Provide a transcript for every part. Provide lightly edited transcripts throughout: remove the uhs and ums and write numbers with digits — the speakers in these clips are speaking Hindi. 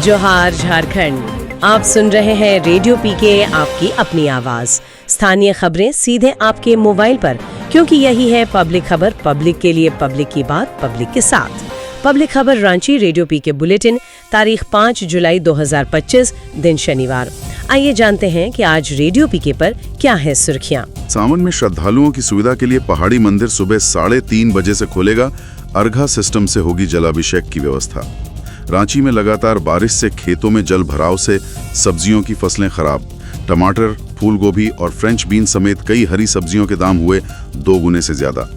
जोहार झारखंड, आप सुन रहे हैं रेडियो पीके, आपकी अपनी आवाज। स्थानीय खबरें सीधे आपके मोबाइल पर, क्योंकि यही है पब्लिक खबर, पब्लिक के लिए, पब्लिक की बात, पब्लिक के साथ। पब्लिक खबर रांची रेडियो पीके बुलेटिन, तारीख 5 जुलाई 2025, दिन शनिवार। आइए जानते हैं कि आज रेडियो पीके पर क्या है सुर्खियां। सावन में श्रद्धालुओं की सुविधा के लिए पहाड़ी मंदिर सुबह 3:30 बजे से खोलेगा। अर्घा सिस्टम से होगी जलाभिषेक की व्यवस्था। रांची में लगातार बारिश से खेतों में जल भराव से सब्जियों की फसलें खराब। टमाटर, फूल गोभी और फ्रेंच बीन समेत कई हरी सब्जियों के दाम हुए 2 गुने से ज्यादा।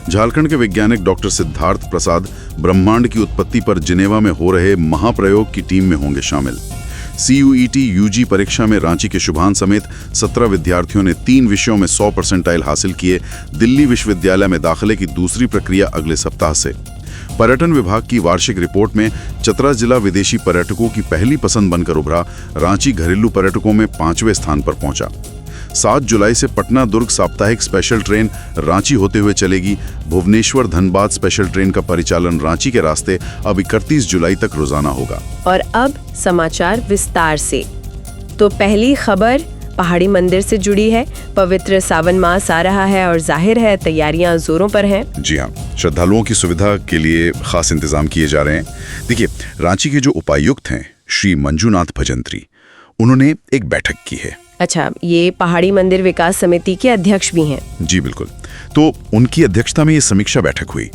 झारखंड के वैज्ञानिक डॉक्टर सिद्धार्थ प्रसाद ब्रह्मांड की उत्पत्ति पर जिनेवा में हो रहे महाप्रयोग की टीम में होंगे शामिल। CUET UG परीक्षा में रांची के शुभान समेत 17 विद्यार्थियों ने 3 विषयों में 100 परसेंटाइल हासिल किए। दिल्ली विश्वविद्यालय में दाखिले की दूसरी प्रक्रिया अगले सप्ताह से। पर्यटन विभाग की वार्षिक रिपोर्ट में चतरा जिला विदेशी पर्यटकों की पहली पसंद बनकर उभरा। रांची घरेलू पर्यटकों में 5वें स्थान पर पहुंचा। 7 जुलाई से पटना दुर्ग साप्ताहिक स्पेशल ट्रेन रांची होते हुए चलेगी। भुवनेश्वर धनबाद स्पेशल ट्रेन का परिचालन रांची के रास्ते अब 31 जुलाई तक रोजाना होगा। और अब समाचार विस्तार से। तो पहली खबर पहाड़ी मंदिर से जुड़ी है। पवित्र सावन मास आ रहा है और जाहिर है तैयारियां जोरों पर हैं। जी हाँ, श्रद्धालुओं की सुविधा के लिए खास इंतजाम किए जा रहे हैं। देखिए, रांची के जो उपायुक्त हैं श्री मंजूनाथ भजंत्री, उन्होंने एक बैठक की है। अच्छा, ये पहाड़ी मंदिर विकास समिति के अध्यक्ष भी हैं? जी बिल्कुल। तो उनकी अध्यक्षता में ये समीक्षा बैठक हुई।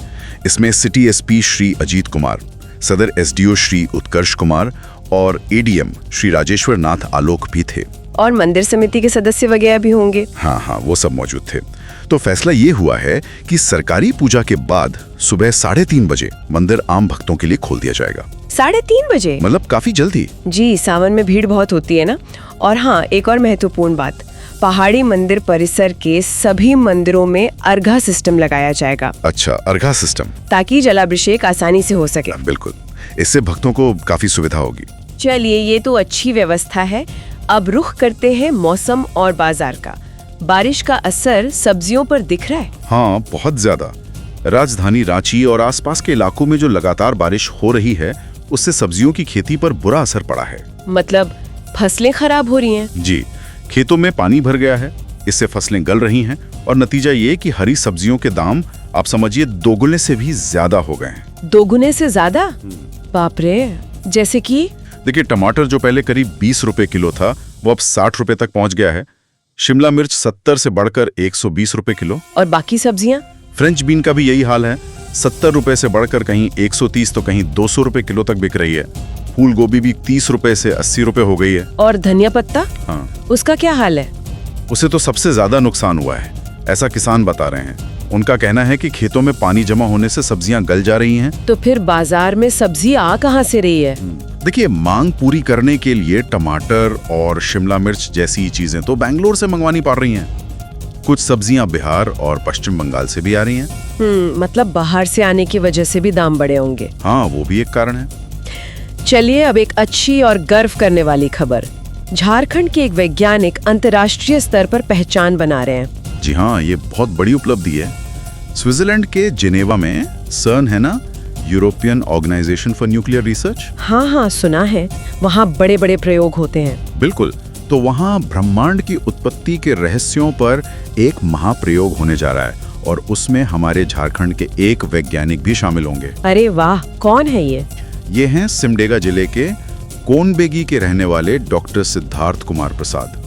इसमें सिटी SP श्री अजीत कुमार, सदर SDO श्री उत्कर्ष कुमार और ADM श्री राजेश्वर नाथ आलोक भी थे। और मंदिर समिति के सदस्य वगैरह भी होंगे? हाँ, वो सब मौजूद थे। तो फैसला ये हुआ है कि सरकारी पूजा के बाद सुबह 3:30 बजे मंदिर आम भक्तों के लिए खोल दिया जाएगा। 3:30 बजे? मतलब काफी जल्दी। जी, सावन में भीड़ बहुत होती है ना। और हाँ, एक और महत्वपूर्ण बात, पहाड़ी मंदिर परिसर के सभी मंदिरों में अर्घा सिस्टम लगाया जाएगा। अच्छा, अर्घा सिस्टम, ताकि जलाभिषेक आसानी से हो सके। बिल्कुल, इससे भक्तों को काफी सुविधा होगी। चलिए, ये तो अच्छी व्यवस्था है। अब रुख करते हैं मौसम और बाजार का। बारिश का असर सब्जियों पर दिख रहा है? हाँ, बहुत ज्यादा। राजधानी रांची और आसपास के इलाकों में जो लगातार बारिश हो रही है, उससे सब्जियों की खेती पर बुरा असर पड़ा है। मतलब फसलें खराब हो रही हैं? जी, खेतों में पानी भर गया है, इससे फसलें गल रही हैं और नतीजा ये कि हरी सब्जियों के दाम आप समझिए 2 गुने से भी ज्यादा हो गए हैं। 2 गुने से ज्यादा? बाप रे! जैसे कि देखिए, टमाटर जो पहले करीब 20 रुपए किलो था, वो अब 60 रुपए तक पहुंच गया है। शिमला मिर्च 70 से बढ़कर 120 रुपए किलो। और बाकी सब्जियां? फ्रेंच बीन का भी यही हाल है, 70 रुपए से बढ़कर कहीं 130 तो कहीं 200 रुपए किलो तक बिक रही है। फूल गोभी भी 30 रुपए से 80 रुपए हो गई है। और धनिया पत्ता? हाँ, उसका क्या हाल है? उसे तो सबसे ज्यादा नुकसान हुआ है, ऐसा किसान बता रहे हैं। उनका कहना है कि खेतों में पानी जमा होने से सब्जियां गल जा रही हैं। तो फिर बाजार में सब्जी आ कहां से रही है? देखिए, मांग पूरी करने के लिए टमाटर और शिमला मिर्च जैसी चीजें तो बेंगलोर से मंगवानी पड़ रही हैं। कुछ सब्जियां बिहार और पश्चिम बंगाल से भी आ रही हैं। मतलब बाहर से आने की वजह से भी दाम बढ़े होंगे। हाँ, वो भी एक कारण है। चलिए, अब एक अच्छी और गर्व करने वाली खबर। झारखंड के एक वैज्ञानिक अंतर्राष्ट्रीय स्तर पर पहचान बना रहे हैं। जी हाँ, ये बहुत बड़ी उपलब्धि है। स्विट्जरलैंड के जिनेवा में CERN है ना, European Organization for Nuclear Research. हाँ, सुना है। वहाँ बड़े बड़े प्रयोग होते हैं। बिल्कुल। तो वहाँ ब्रह्मांड की उत्पत्ति के रहस्यों पर एक महाप्रयोग होने जा रहा है और उसमें हमारे झारखंड के एक वैज्ञानिक भी शामिल होंगे। अरे वाह, कौन है ये? ये हैं सिमडेगा जिले के कोनबेगी के रहने वाले डॉक्टर सिद्धार्थ कुमार प्रसाद।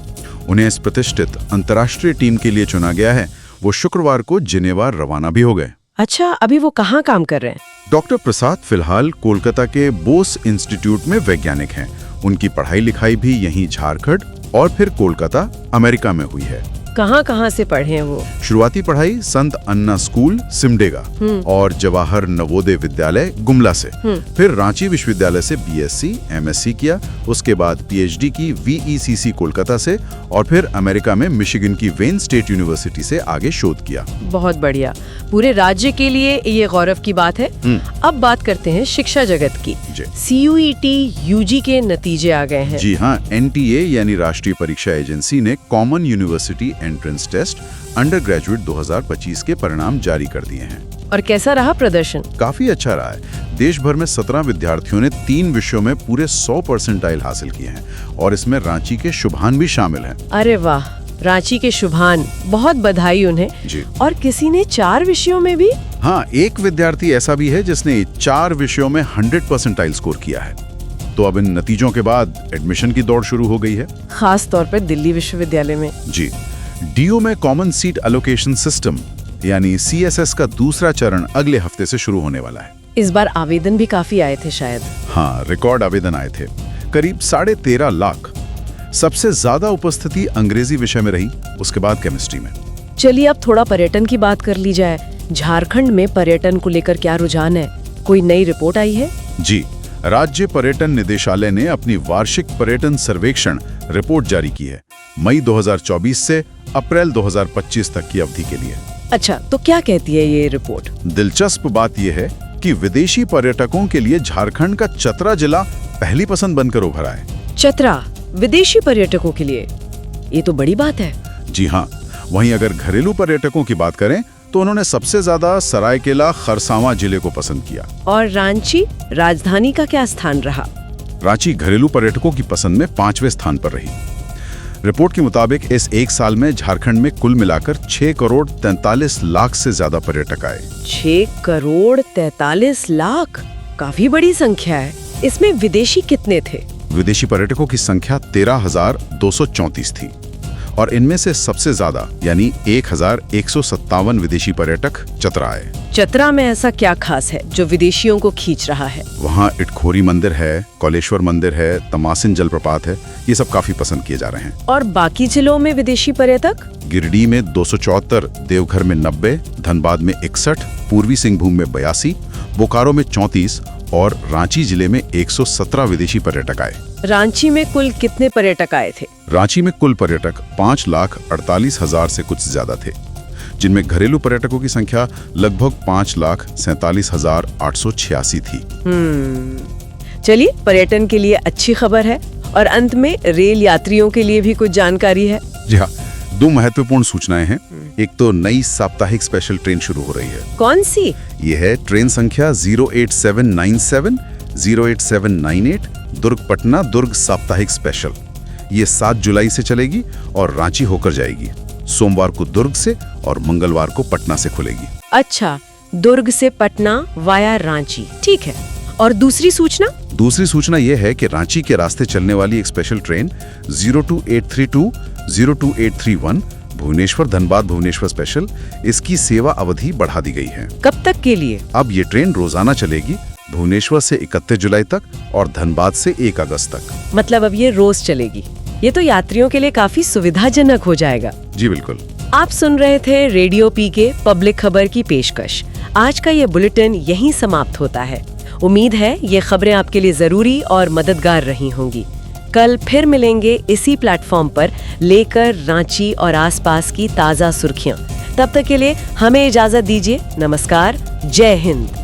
उन्हें इस प्रतिष्ठित अंतर्राष्ट्रीय टीम के लिए चुना गया है। वो शुक्रवार को जिनेवा रवाना भी हो गए। अच्छा, अभी वो कहाँ काम कर रहे हैं? डॉक्टर प्रसाद फिलहाल कोलकाता के बोस इंस्टीट्यूट में वैज्ञानिक हैं। उनकी पढ़ाई लिखाई भी यहीं झारखंड और फिर कोलकाता, अमेरिका में हुई है। कहाँ से पढ़े हैं वो? शुरुआती पढ़ाई संत अन्ना स्कूल सिमडेगा और जवाहर नवोदय विद्यालय गुमला से। फिर रांची विश्वविद्यालय से BSc MSc किया। उसके बाद PhD की VECC कोलकाता से और फिर अमेरिका में मिशिगन की वेन स्टेट यूनिवर्सिटी से आगे शोध किया। बहुत बढ़िया, पूरे राज्य के लिए ये गौरव की बात है। अब बात करते हैं शिक्षा जगत की। CUET UG के नतीजे आ गए हैं। जी हाँ, NTA यानी राष्ट्रीय परीक्षा एजेंसी ने common university entrance test undergraduate 2025 के परिणाम जारी कर दिए हैं। और कैसा रहा प्रदर्शन? काफी अच्छा रहा है। देश भर में 17 विद्यार्थियों ने 3 विषयों में पूरे 100 परसेंटाइल हासिल किए हैं और इसमें रांची के शुभान भी शामिल हैं। अरे वाह, रांची के शुभान, बहुत बधाई उन्हें। जी। और किसी ने 4 विषयों में भी? हाँ, एक विद्यार्थी ऐसा भी है जिसने 4 विषयों में 100 परसेंटाइल स्कोर किया है। तो अब इन नतीजों के बाद एडमिशन की दौड़ शुरू हो गई है, खास तौर पर दिल्ली विश्वविद्यालय में। जी। डीयू में कॉमन सीट एलोकेशन सिस्टम यानी CSS का दूसरा चरण अगले हफ्ते से शुरू होने वाला है। इस बार आवेदन भी काफी आए थे शायद। हाँ, रिकॉर्ड आवेदन आए थे, करीब 13.5 लाख। सबसे ज्यादा उपस्थिति अंग्रेजी विषय में रही, उसके बाद केमिस्ट्री में। चलिए अब थोड़ा पर्यटन की बात कर ली जाए। झारखंड में पर्यटन को लेकर क्या रुझान है? कोई नई रिपोर्ट आई है? जी, राज्य पर्यटन निदेशालय ने अपनी वार्षिक पर्यटन सर्वेक्षण रिपोर्ट जारी की है, मई 2024 से अप्रैल 2025 तक की अवधि के लिए। अच्छा, तो क्या कहती है ये रिपोर्ट? दिलचस्प बात यह है कि विदेशी पर्यटकों के लिए झारखंड का चतरा जिला पहली पसंद बनकर उभरा है। चतरा विदेशी पर्यटकों के लिए, ये तो बड़ी बात है। जी हाँ, वहीं अगर घरेलू पर्यटकों की बात करें तो उन्होंने सबसे ज्यादा सरायकेला खरसावां जिले को पसंद किया। और रांची राजधानी का क्या स्थान रहा? रांची घरेलू पर्यटकों की पसंद में 5वें स्थान पर रही। रिपोर्ट के मुताबिक इस एक साल में झारखंड में कुल मिलाकर 6 करोड़ 43 लाख से ज्यादा पर्यटक आए। 6 करोड़ 43 लाख, काफी बड़ी संख्या है। इसमें विदेशी कितने थे? विदेशी पर्यटकों की संख्या 13,234 थी और इनमें से सबसे ज्यादा यानी 1,157 विदेशी पर्यटक चतरा आए। चतरा में ऐसा क्या खास है जो विदेशियों को खींच रहा है? वहाँ इटखोरी मंदिर है, कौलेश्वर मंदिर है, तमासिन जलप्रपात है, ये सब काफी पसंद किए जा रहे हैं। और बाकी जिलों में विदेशी पर्यटक? गिरिडीह में 274, देवघर में 90, धनबाद में 61, पूर्वी सिंहभूम में 82, बोकारो में 34 और रांची जिले में 117 विदेशी पर्यटक आए। रांची में कुल कितने पर्यटक आए थे? रांची में कुल पर्यटक 5,48,000 से कुछ ज्यादा थे, जिनमें घरेलू पर्यटकों की संख्या लगभग 5,47,886 थी। चलिए, पर्यटन के लिए अच्छी खबर है। और अंत में रेल यात्रियों के लिए भी कुछ जानकारी है। जी हाँ, 2 महत्वपूर्ण सूचनाएं हैं। एक तो नई साप्ताहिक स्पेशल ट्रेन शुरू हो रही है। कौन सी? ये है ट्रेन संख्या 08797 08798 दुर्ग पटना दुर्ग साप्ताहिक स्पेशल। ये 7 जुलाई से चलेगी और रांची होकर जाएगी। सोमवार को दुर्ग से और मंगलवार को पटना से खुलेगी। अच्छा, दुर्ग से पटना वाया रांची, ठीक है। और दूसरी सूचना? दूसरी सूचना यह है कि रांची के रास्ते चलने वाली एक special train 02832 02831 Bhubaneswar Dhanbad Bhubaneswar special, इसकी सेवा अवधि बढ़ा दी गई है। कब तक के लिए? अब ये ट्रेन रोजाना चलेगी, भुवनेश्वर से 31 जुलाई तक और धनबाद से 1 अगस्त तक। मतलब अब ये रोज चलेगी। ये तो यात्रियों के लिए काफी सुविधाजनक हो जाएगा। जी बिल्कुल। आप सुन रहे थे रेडियो पीके पब्लिक खबर की पेशकश। आज का ये बुलेटिन यहीं समाप्त होता है। उम्मीद है ये खबरें आपके लिए जरूरी और मददगार रही होंगी। कल फिर मिलेंगे इसी प्लेटफॉर्म पर, लेकर रांची और आसपास की ताजा सुर्खियां। तब तक के लिए हमें इजाजत दीजिए। नमस्कार, जय हिंद।